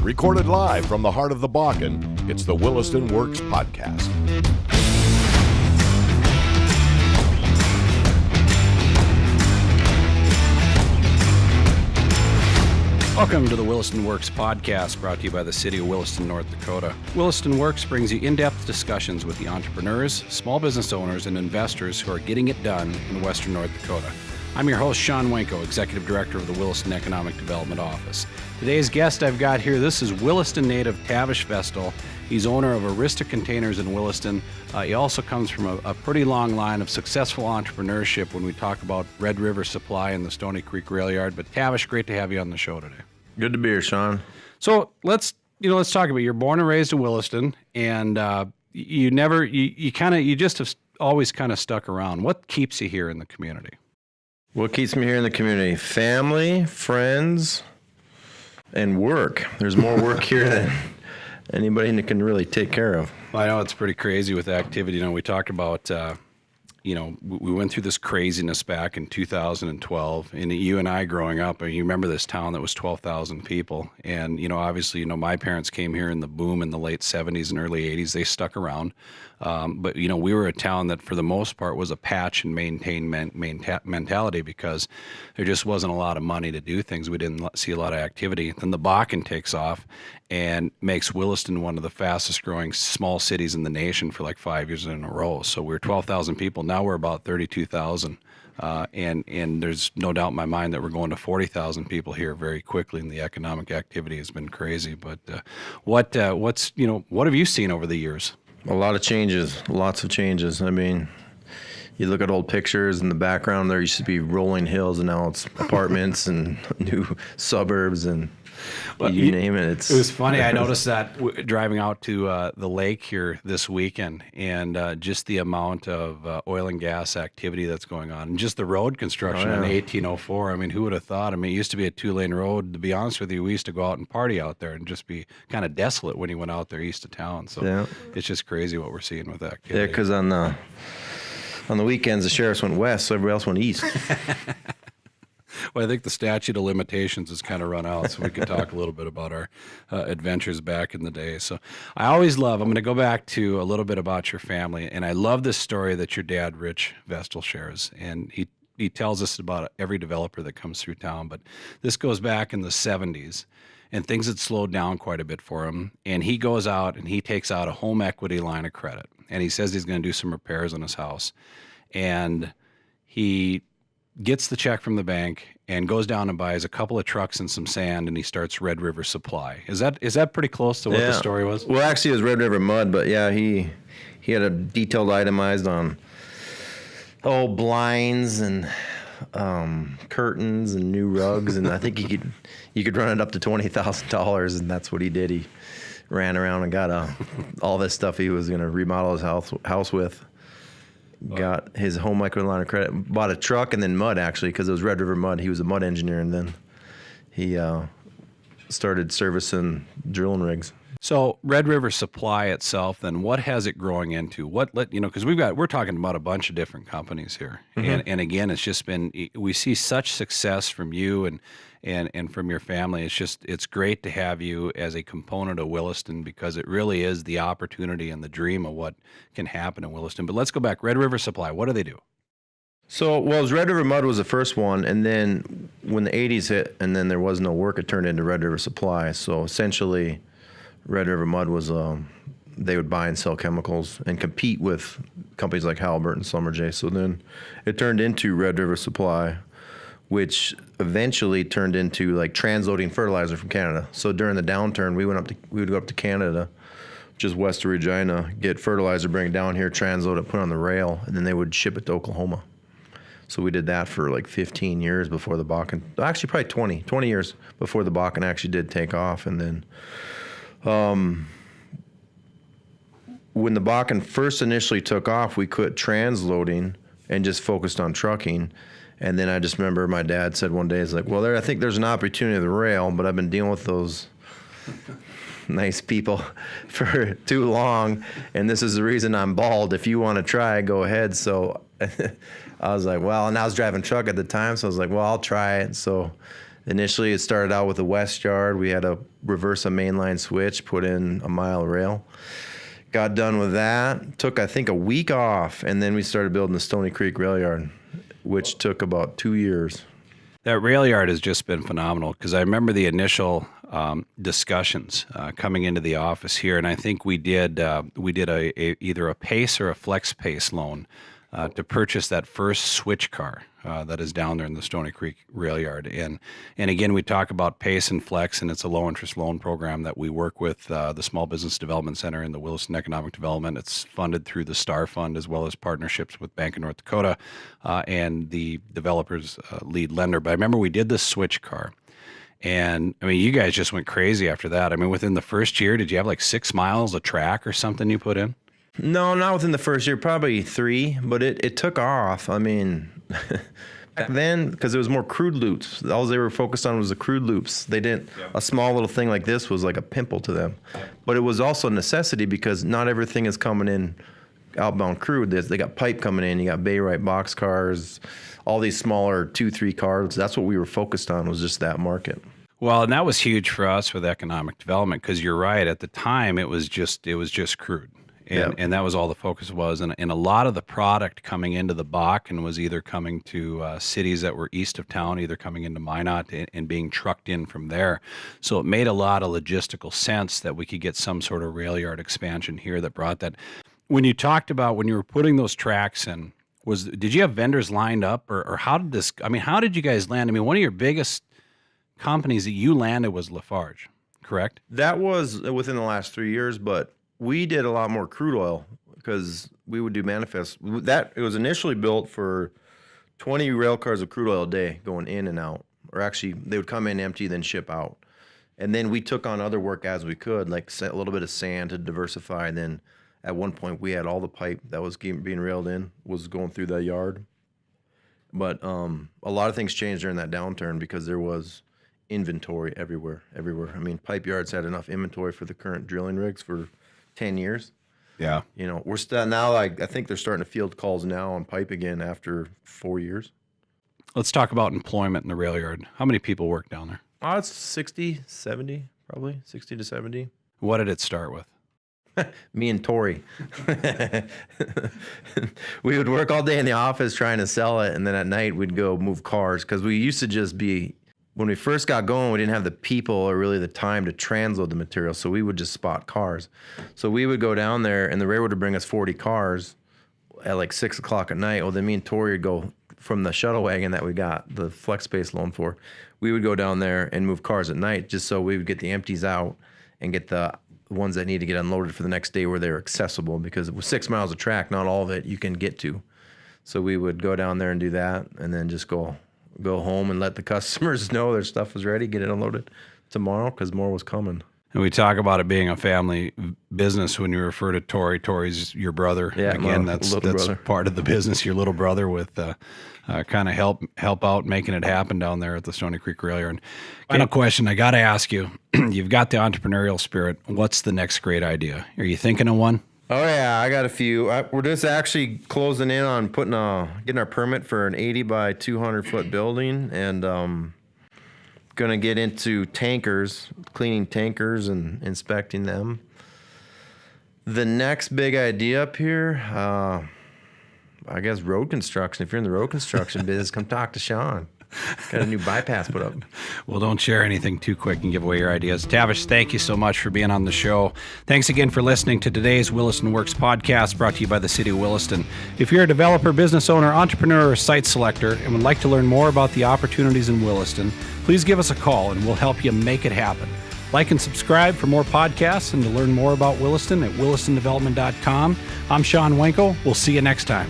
Recorded live from the heart of the Bakken, it's the Williston Works Podcast. Welcome to the Williston Works Podcast, brought to you by the City of Williston, North Dakota. Williston Works brings you in-depth discussions with the entrepreneurs, small business owners, and investors who are getting it done in Western North Dakota. I'm your host, Shawn Wenko, Executive Director of the Williston Economic Development Office. Today's guest I've got here, this is Williston native Tavish Vestal. He's owner of Arista Containers in Williston. He also comes from a pretty long line of successful entrepreneurship when we talk about Red River Supply and the Stony Creek Rail Yard. But Tavish, great to have you on the show today. Good to be here, Shawn. So let's talk about, you're born and raised in Williston, and you just have always kind of stuck around. What keeps you here in the community? What keeps me here in the community? Family, friends, and work. There's more work here than anybody can really take care of. Well, I know it's pretty crazy with activity. We talked about, we went through this craziness back in 2012, and you and I growing up, and you remember this town that was 12,000 people. And, obviously, my parents came here in the boom in the late 70s and early 80s. They stuck around. But we were a town that for the most part was a patch and maintain mentality because there just wasn't a lot of money to do things. We didn't see a lot of activity. Then the Bakken takes off and makes Williston one of the fastest growing small cities in the nation for like 5 years in a row. So we were 12,000 people. Now we're about 32,000. And there's no doubt in my mind that we're going to 40,000 people here very quickly, and the economic activity has been crazy. But what have you seen over the years? A lot of changes, lots of changes. I mean, you look at old pictures in the background, there used to be rolling hills, and now it's apartments and new suburbs and you name it. It was funny. I noticed that driving out to the lake here this weekend, and just the amount of oil and gas activity that's going on, and just the road construction in 1804. I mean, who would have thought? I mean, it used to be a 2-lane road. To be honest with you, we used to go out and party out there and just be kind of desolate when you went out there east of town. So It's just crazy what we're seeing with activity. Yeah, because on the weekends, the sheriffs went west, so everybody else went east. Well, I think the statute of limitations has kind of run out, so we could talk a little bit about our adventures back in the day. So I always love, I'm going to go back to a little bit about your family, and I love this story that your dad, Rich Vestal, shares. And he tells us about every developer that comes through town, but this goes back in the 70s, and things had slowed down quite a bit for him. And he goes out and he takes out a home equity line of credit, and he says he's going to do some repairs on his house. And he gets the check from the bank and goes down and buys a couple of trucks and some sand, and he starts Red River Supply. Is that pretty close to what the story was? Well, actually, it was Red River Mud, but yeah, he had a detailed itemized on blinds and curtains and new rugs, and I think you could run it up to $20,000, and that's what he did. He ran around and got all this stuff he was going to remodel his house with. Got his home equity line of credit, bought a truck, and then mud, actually, because it was Red River Mud. He was a mud engineer, and then he started servicing drilling rigs. So Red River Supply itself, then what has it growing into? Because we're talking about a bunch of different companies here, and again, it's just been, we see such success from you and from your family. It's great to have you as a component of Williston, because it really is the opportunity and the dream of what can happen in Williston. But let's go back. Red River Supply, what do they do? So, Red River Mud was the first one, and then when the 80s hit and then there was no work, it turned into Red River Supply. So essentially, Red River Mud was, they would buy and sell chemicals and compete with companies like Halliburton, Schlumberger. So then it turned into Red River Supply, which eventually turned into like transloading fertilizer from Canada. So during the downturn, we would go up to Canada, just west of Regina, get fertilizer, bring it down here, transload it, put it on the rail, and then they would ship it to Oklahoma. So we did that for like 15 years before the Bakken, actually probably 20 years before the Bakken actually did take off. And then when the Bakken first initially took off, we quit transloading and just focused on trucking. And then I just remember my dad said one day, he's like, well, I think there's an opportunity of the rail, but I've been dealing with those nice people for too long, and this is the reason I'm bald. If you want to try, go ahead. So I was like, well, and I was driving truck at the time, so I was like, well, I'll try it. So Initially, it started out with a west yard. We had to reverse a mainline switch, put in a mile of rail. Got done with that. Took, I think, a week off, and then we started building the Stony Creek rail yard, which took about 2 years. That rail yard has just been phenomenal because I remember the initial discussions coming into the office here, and I think we did either a PACE or a Flex PACE loan to purchase that first switch car that is down there in the Stony Creek rail yard. And again, we talk about PACE and Flex, and it's a low interest loan program that we work with the Small Business Development Center and the Williston Economic Development. It's funded through the STAR Fund as well as partnerships with Bank of North Dakota and the developer's lead lender. But I remember we did this switch car. And I mean, you guys just went crazy after that. I mean, within the first year, did you have like 6 miles of track or something you put in? No, not within the first year, probably 3, but it took off. I mean, back then, because it was more crude loops, all they were focused on was the crude loops. They didn't, a small little thing like this was like a pimple to them. But it was also a necessity because not everything is coming in outbound crude. They got pipe coming in, you got Bayrite box cars, all these smaller 2-3 cars. That's what we were focused on, was just that market. Well, and that was huge for us with economic development because you're right. At the time, it was just crude. And that was all the focus was. And a lot of the product coming into the Bakken was either coming to cities that were east of town, either coming into Minot and being trucked in from there. So it made a lot of logistical sense that we could get some sort of rail yard expansion here that brought that. When you talked about when you were putting those tracks in, did you have vendors lined up or how did this, I mean, how did you guys land? I mean, one of your biggest companies that you landed was Lafarge, correct? That was within the last 3 years, but we did a lot more crude oil because we would do manifests. It was initially built for 20 rail cars of crude oil a day going in and out. Or actually, they would come in empty, then ship out. And then we took on other work as we could, like a little bit of sand to diversify. And then at one point, we had all the pipe that was being railed in was going through that yard. But a lot of things changed during that downturn because there was inventory everywhere. I mean, pipe yards had enough inventory for the current drilling rigs for 10 years. Yeah. You know, we're still now, like, I think they're starting to field calls now on pipe again after 4 years. Let's talk about employment in the rail yard. How many people work down there? Oh, it's 60, 70, probably 60 to 70. What did it start with? Me and Tori. We would work all day in the office trying to sell it, and then at night we'd go move cars because we used to just be, when we first got going, we didn't have the people or really the time to transload the material, so we would just spot cars. So we would go down there, and the railroad would bring us 40 cars at like 6 o'clock at night. Well, then me and Tori would go from the shuttle wagon that we got the flex space loan for. We would go down there and move cars at night just so we would get the empties out and get the ones that need to get unloaded for the next day where they're accessible, because it was 6 miles of track, not all of it you can get to. So we would go down there and do that, and then just go home and let the customers know their stuff was ready, get it unloaded tomorrow because more was coming. And we talk about it being a family business when you refer to Tori. Tori's your brother. Yeah, again, that's brother. Part of the business, your little brother with kind of help out making it happen down there at the Stony Creek Rail Yard. Final question I got to ask you. You've got the entrepreneurial spirit. What's the next great idea? Are you thinking of one? Oh, yeah, I got a few. We're just actually closing in on getting our permit for an 80 by 200 foot building, and going to get into tankers, cleaning tankers and inspecting them. The next big idea up here, I guess road construction. If you're in the road construction business, come talk to Shawn. Got a new bypass put up. Well, don't share anything too quick and give away your ideas. Tavish, thank you so much for being on the show. Thanks again for listening to today's Williston Works podcast, brought to you by the City of Williston. If you're a developer, business owner, entrepreneur, or site selector and would like to learn more about the opportunities in Williston, please give us a call and we'll help you make it happen. Like and subscribe for more podcasts and to learn more about Williston at willistondevelopment.com. I'm Shawn Wenko. We'll see you next time.